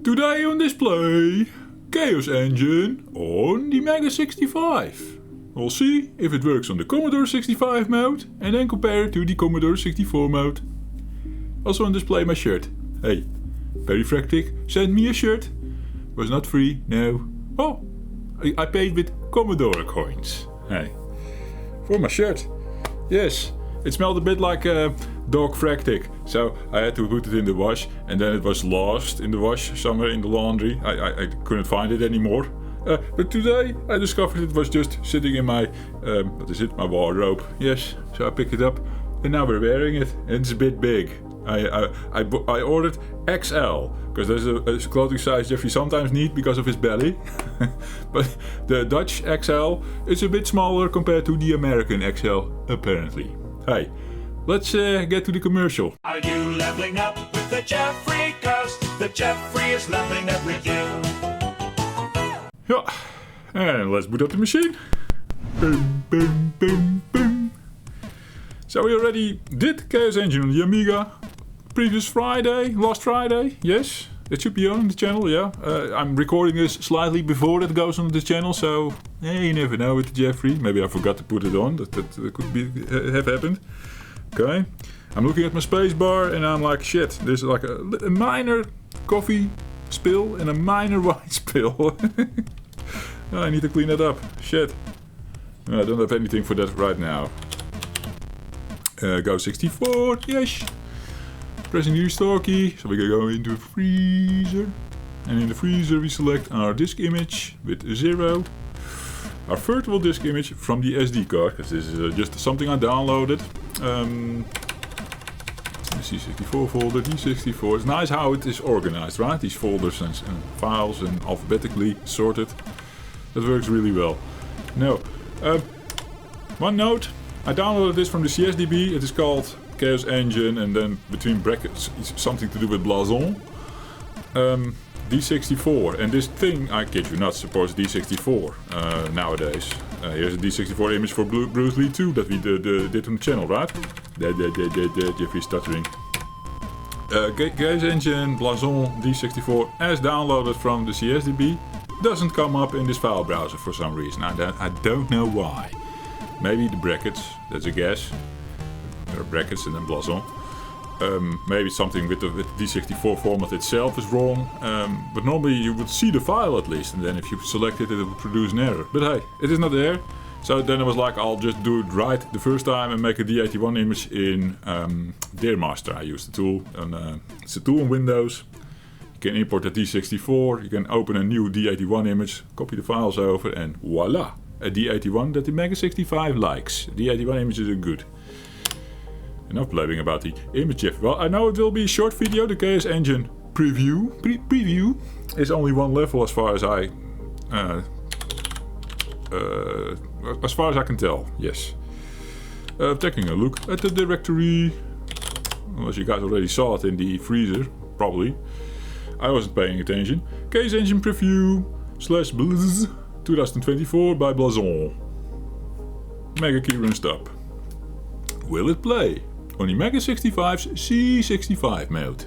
Today on display, Chaos Engine on the MEGA65. We'll see if it works on the Commodore 65 mode and then compare it to the Commodore 64 mode. Also on display my shirt. Hey, Perifractic sent me a shirt. Was not free, no. Oh, I paid with Commodore coins. Hey, for my shirt. Yes, it smelled a bit like dog fractic, so I had to put it in the wash, and then it was lost in the wash somewhere in the laundry. I couldn't find it anymore. But today I discovered it was just sitting in my, my wardrobe. Yes, so I picked it up, and now we're wearing it, and it's a bit big. I ordered XL, because there's a clothing size Jeffrey sometimes needs because of his belly. But the Dutch XL is a bit smaller compared to the American XL, apparently. Hey, let's get to the commercial. Are you leveling up with the Jeffrey? 'Cause the Jeffrey is leveling up with you. Yeah, and let's boot up the machine. Boom, boom, boom, boom. So we already did Chaos Engine on the Amiga. Last Friday, yes. It should be on the channel, yeah. I'm recording this slightly before it goes on the channel, so you never know with Jeffrey. Maybe I forgot to put it on, that could have happened. Okay, I'm looking at my spacebar and I'm like, shit, there's like a minor coffee spill and a minor wine spill. I need to clean that up, shit. I don't have anything for that right now. Go 64, yes. Pressing the restore key, so we can go into the freezer. And in the freezer we select our disk image with 0. Our virtual disk image from the SD card, because this is just something I downloaded. The C64 folder, D64. It's nice how it is organized, right? These folders and files and alphabetically sorted. That works really well. No. One note. I downloaded this from the CSDB. It is called Chaos Engine, and then between brackets it's something to do with Blason. D64, and this thing, I kid you not, supports D64 nowadays. Here's a D64 image for Bruce Lee 2 that we did on the channel, right? Jeffrey stuttering. Chaos Engine Blason D64 as downloaded from the CSDB doesn't come up in this file browser for some reason. I don't know why. Maybe the brackets, that's a guess. There are brackets and then Blason. Maybe something with the D64 format itself is wrong. But normally you would see the file at least, and then if you select it, it would produce an error. But hey, it is not there. So then I was like, I'll just do it right the first time and make a D81 image in Dearmaster. I use the tool, and it's a tool in Windows. You can import the D64, you can open a new D81 image, copy the files over, and voila! A D81 that the MEGA65 likes. D81 images are good. Enough blabbing about the image, Jeff. Well, I know it will be a short video. The Chaos Engine preview is only one level as far as I can tell. Yes. Taking a look at the directory. Unless you guys already saw it in the freezer, probably. I wasn't paying attention. Chaos Engine preview /blizz 2024 by Blason. Mega key run stop. Will it play on the MEGA65's C65 mode?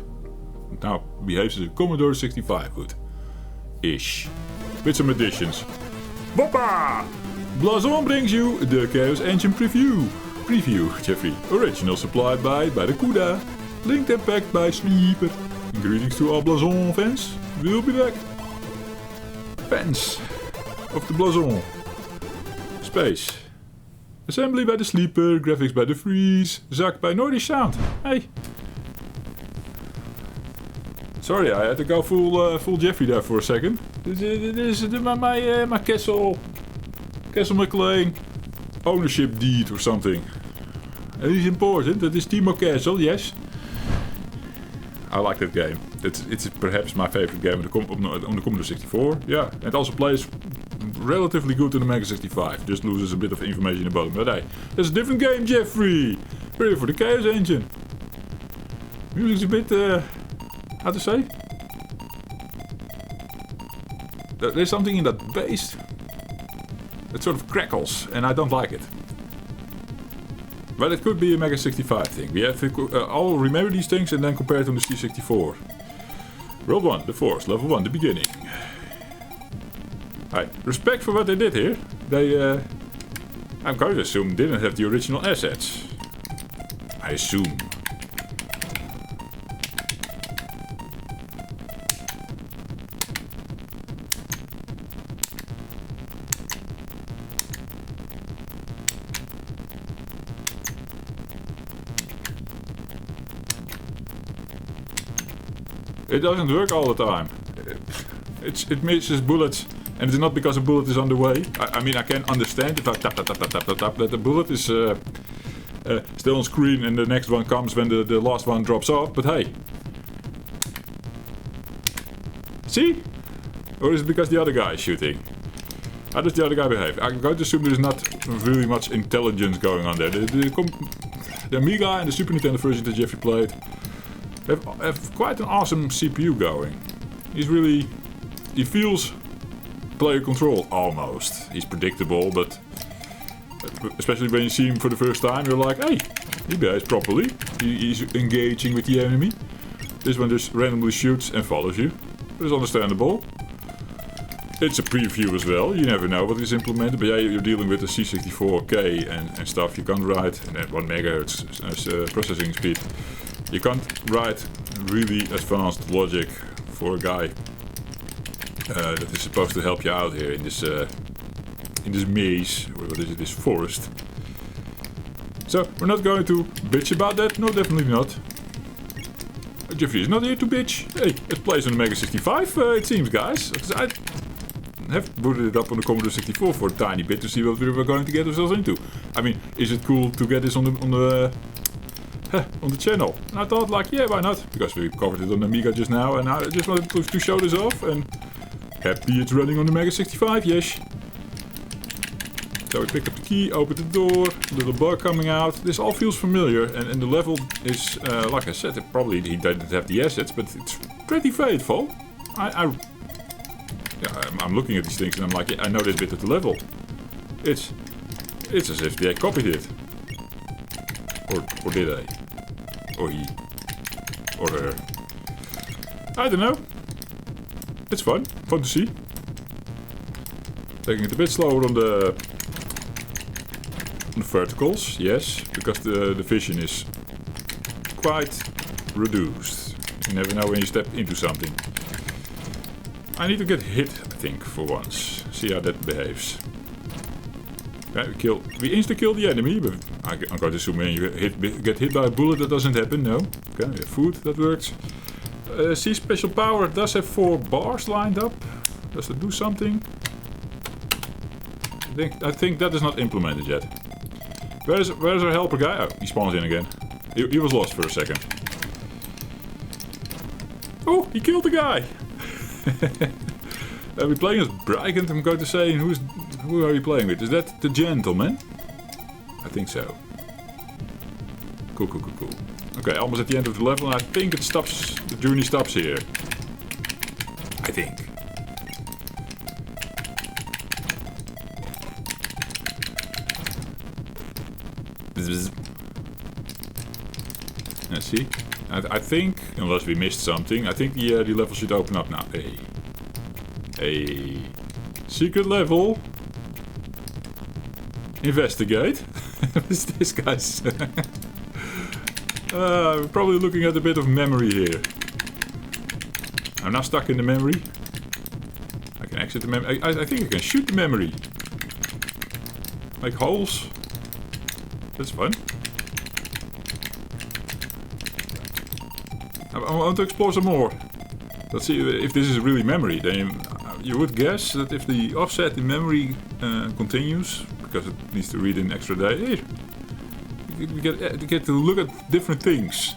Now behaves as a Commodore 65 would. Ish. With some additions. Boppa! Blason brings you the Chaos Engine preview. Jeffrey. Original supplied by Barracuda. Linked and packed by Sleeper. Greetings to all Blason fans. We'll be back. Fans of the Blason. Space. Assembly by the Sleeper, graphics by the Freeze, Zak by Nordish Sound. Hey! Sorry, I had to go full Jeffrey there for a second. This is my Castle McLean ownership deed or something. It is important, that is Timo Castle, yes. I like that game. It's perhaps my favorite game on the Commodore 64. Yeah, it also plays relatively good in the MEGA65. Just loses a bit of information about it. But hey, that's a different game, Jeffrey. Ready for the Chaos Engine. Music's a bit, how to say? There's something in that bass that sort of crackles, and I don't like it. But it could be a MEGA65 thing. We have to all remember these things and then compare it to the C64. World 1, the Force, level 1, the beginning. Alright, respect for what they did here. They, I'm going to assume, didn't have the original assets. I assume. It doesn't work all the time. It misses bullets, and it's not because a bullet is on the way. I mean, I can understand if I tap that the bullet is still on screen and the next one comes when the last one drops off, but hey. See? Or is it because the other guy is shooting? How does the other guy behave? I'm going to assume there's not really much intelligence going on there. The Amiga and the Super Nintendo version that Jeffrey played have quite an awesome CPU going. He feels player control almost. He's predictable, but especially when you see him for the first time, you're like, hey, he behaves properly. He's engaging with the enemy. This one just randomly shoots and follows you. It's understandable. It's a preview as well. You never know what is implemented, but yeah, you're dealing with the C64K and stuff. You can't write, and at 1 MHz processing speed. You can't write really advanced logic for a guy that is supposed to help you out here in this maze, or what is it, this forest. So we're not going to bitch about that. No, definitely not. Jeffrey is not here to bitch. Hey, let's play some MEGA65, it seems, guys. I have booted it up on the Commodore 64 for a tiny bit to see what we were going to get ourselves into. I mean, is it cool to get this on the channel? And I thought, like, yeah, why not? Because we covered it on the Amiga just now, and I just wanted to show this off, and happy it's running on the MEGA65, yes. So we pick up the key, open the door, little bug coming out. This all feels familiar, and the level is, like I said, he didn't have the assets, but it's pretty faithful. I'm looking at these things and I'm like, yeah, I know this bit of the level. It's as if they copied it. Or did they? Or he. Or her. I don't know. It's fun. Fun to see. Taking it a bit slower on the verticals, yes, because the vision is quite reduced. You never know when you step into something. I need to get hit, I think, for once. See how that behaves. Okay, we insta-kill the enemy, but I'm going to assume when you get hit by a bullet that doesn't happen, no. Okay, we have food, that works. See, special power does have 4 bars lined up. Does it do something? I think that is not implemented yet. Where's our helper guy? Oh, he spawns in again. He was lost for a second. Oh, he killed the guy! We're playing as Brigand, I'm going to say. Who are you playing with? Is that the gentleman? I think so. Cool. Okay, almost at the end of the level, and I think it stops. The journey stops here. I think. Let's see. I think, unless we missed something, I think the level should open up now. A secret level. Investigate. What's this, guys? We're probably looking at a bit of memory here. I'm now stuck in the memory. I can exit the memory. I think I can shoot the memory. Make holes. That's fun. I want to explore some more. Let's see if this is really memory. Then you would guess that if the offset in memory continues, because it needs to read in extra data, we get to look at different things.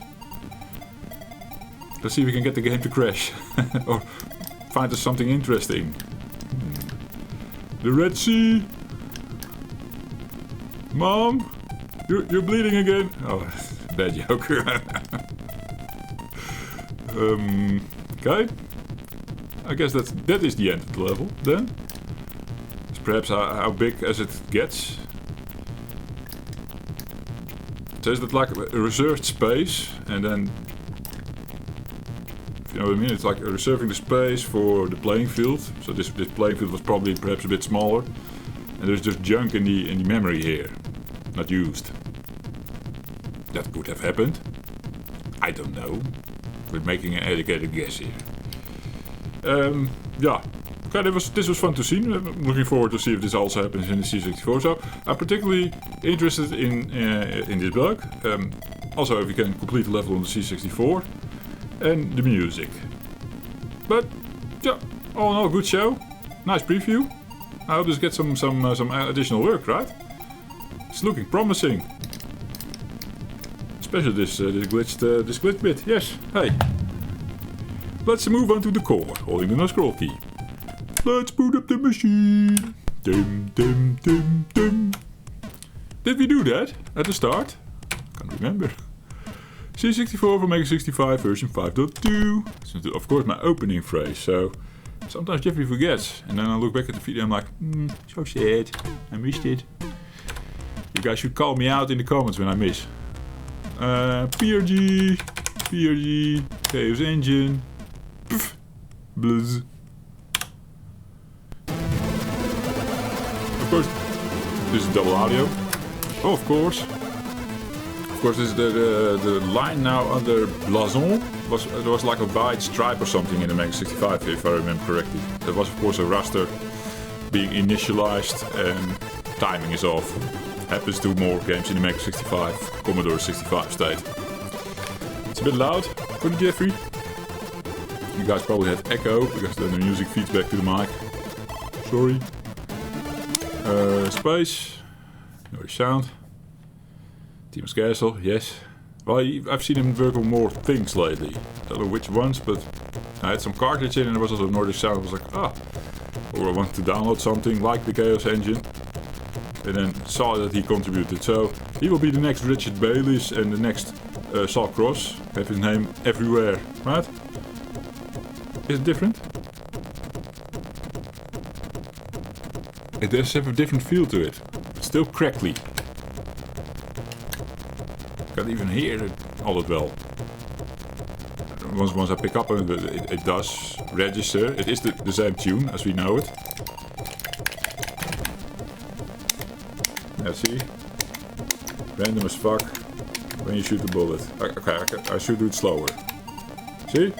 Let's see if we can get the game to crash or find us something interesting. The Red Sea. Mom, you're bleeding again. Oh, bad joke. Okay. I guess that is the end of the level then. It's perhaps how big as it gets. It says that like a reserved space, and then You know what I mean? It's like reserving the space for the playing field. So this playing field was probably perhaps a bit smaller. And there's just junk in the memory here. Not used. That could have happened. I don't know. We're making an educated guess here. Yeah. Okay, this was fun to see. I'm looking forward to see if this also happens in the C64. So I'm particularly interested in this bug. Also, if you can complete the level on the C64. And the music. But yeah, all in all, good show. Nice preview. I hope this gets some additional work, right? It's looking promising. Especially this glitched bit. Yes. Hey. Let's move on to the core, holding the no scroll key. Let's boot up the machine. Dim dim dim dim. Did we do that at the start? Can't remember. C64 for MEGA65 version 5.2. This is of course my opening phrase, so sometimes Jeffrey forgets. And then I look back at the video and I'm like, so sad, I missed it. You guys should call me out in the comments when I miss. PRG, Chaos Engine, pff, blizz. Of course, this is double audio. Oh, of course. Of course, this is the line now under Blason. There was like a white stripe or something in the MEGA65, if I remember correctly. There was of course a raster being initialized and timing is off. Happens to more games in the MEGA65, Commodore 65 state. It's a bit loud, couldn't Jeffrey? You guys probably had echo because then the music feeds back to the mic. Sorry. Space, no sound. Team's Castle, yes. Well, I've seen him work on more things lately. Don't know which ones, but I had some cartridge in and there was also Nordic Sound. I was like, or I wanted to download something like the Chaos Engine. And then saw that he contributed. So he will be the next Richard Bayliss and the next Saul Cross. Have his name everywhere, right? Is it different? It does have a different feel to it. It's still crackly. Can't even hear it all that well. Once I pick up it does register. It is the same tune as we know it. Let's see. Random as fuck when you shoot the bullet. Okay, I should do it slower. See?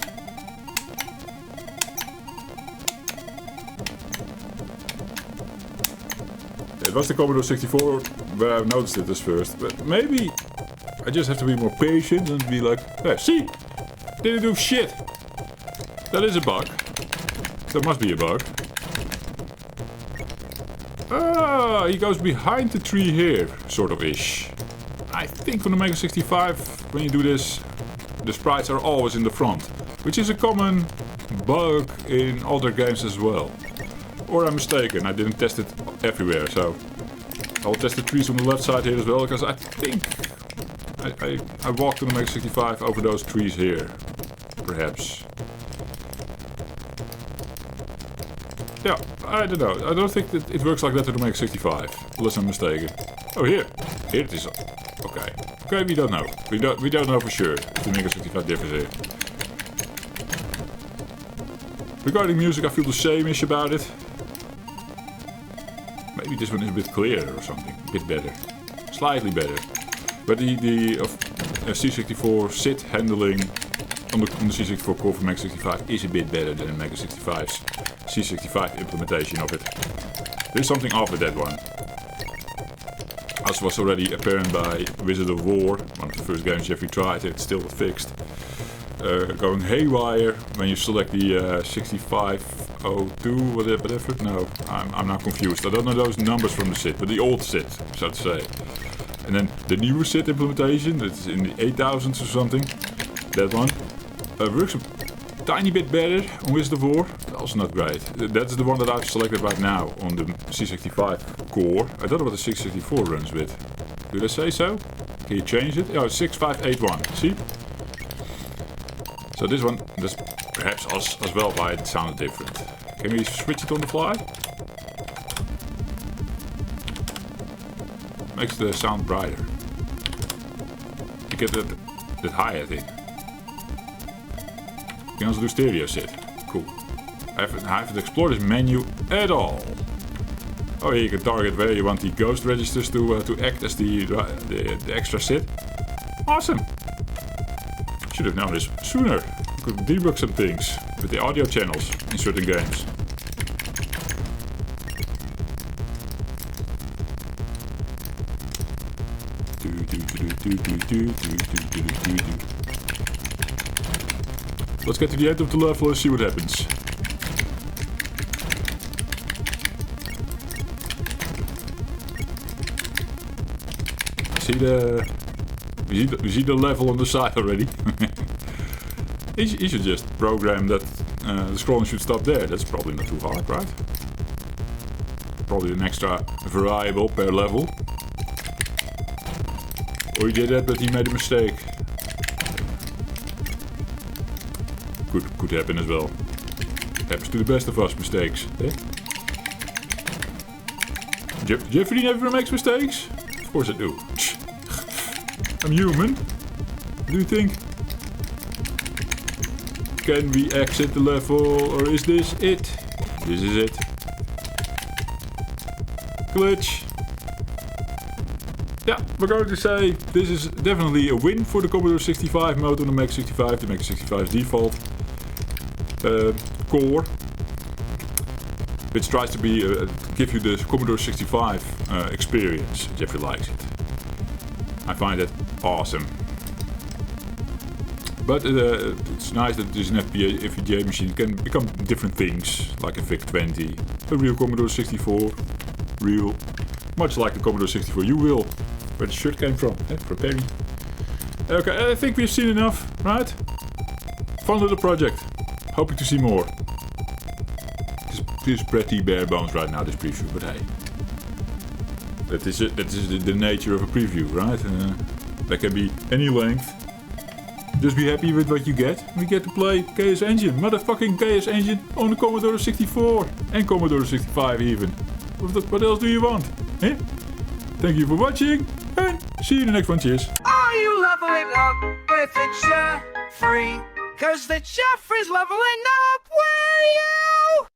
It was the Commodore 64 where I noticed it as first, but maybe I just have to be more patient and be like, hey, see? Didn't do shit. That is a bug. That must be a bug. Ah, he goes behind the tree here, sort of ish. I think on the MEGA65, when you do this, the sprites are always in the front, which is a common bug in other games as well. Or I'm mistaken, I didn't test it everywhere, so I'll test the trees on the left side here as well, because I think I walked on the MEGA65 over those trees here, perhaps. Yeah, I don't know. I don't think that it works like that on the MEGA65, unless I'm mistaken. Oh, here it is. Okay, okay, we don't know. We don't know for sure if the MEGA65 differs here. Regarding music, I feel the same-ish about it. Maybe this one is a bit clearer or something, a bit better, slightly better. But the C64 SID handling on the C64 core for MEGA65 is a bit better than MEGA65's C65 implementation of it. There's something off with that one. As was already apparent by Wizard of War, one of the first games Jeffrey tried, it's still fixed. Going haywire when you select the 6502, whatever. No, I'm now confused. I don't know those numbers from the SID, but the old SID, so to say. And then the newer SID implementation, that's in the 8000s or something, that one, works a tiny bit better on Wizard of War, also not great. That's the one that I've selected right now on the C65 core. I don't know what the 664 runs with. Did I say so? Can you change it? Oh, 6581, see? So this one, that's perhaps as well why it sounded different. Can we switch it on the fly? Makes the sound brighter. You get that hi-hat in. You can also do stereo sit. Cool. I haven't explored this menu at all. Oh, here you can target where you want the ghost registers to act as the extra sit. Awesome. Should have known this sooner. Could debug some things with the audio channels in certain games. Let's get to the end of the level and see what happens. We see the level on the side already. You should just program that the scrolling should stop there. That's probably not too hard, right? Probably an extra variable per level. Or he did that, but he made a mistake. Could happen as well. Happens to the best of us, mistakes. Eh? Jeffrey never makes mistakes? Of course I do. I'm human. What do you think? Can we exit the level, or is this it? This is it. Glitch. Yeah, we're going to say this is definitely a win for the Commodore 65 mode on the MEGA65. The MEGA65's default core, which tries to be give you the Commodore 65 experience. Jeffrey likes it. I find it awesome. But it's nice that this is an FPGA machine can become different things, like a VIC-20, a real Commodore 64, real, much like the Commodore 64 you will. Where the shirt came from, from Perry. Okay, I think we've seen enough, right? Fun little project. Hoping to see more. This is pretty bare bones right now, this preview, but hey. That is the nature of a preview, right? That can be any length. Just be happy with what you get. We get to play KS Engine, motherfucking KS Engine on the Commodore 64 and Commodore 65 even. What else do you want? Eh? Thank you for watching and see you in the next one. Cheers. Are you leveling up with the Jeffrey? 'Cause the Jeffrey's leveling up with you!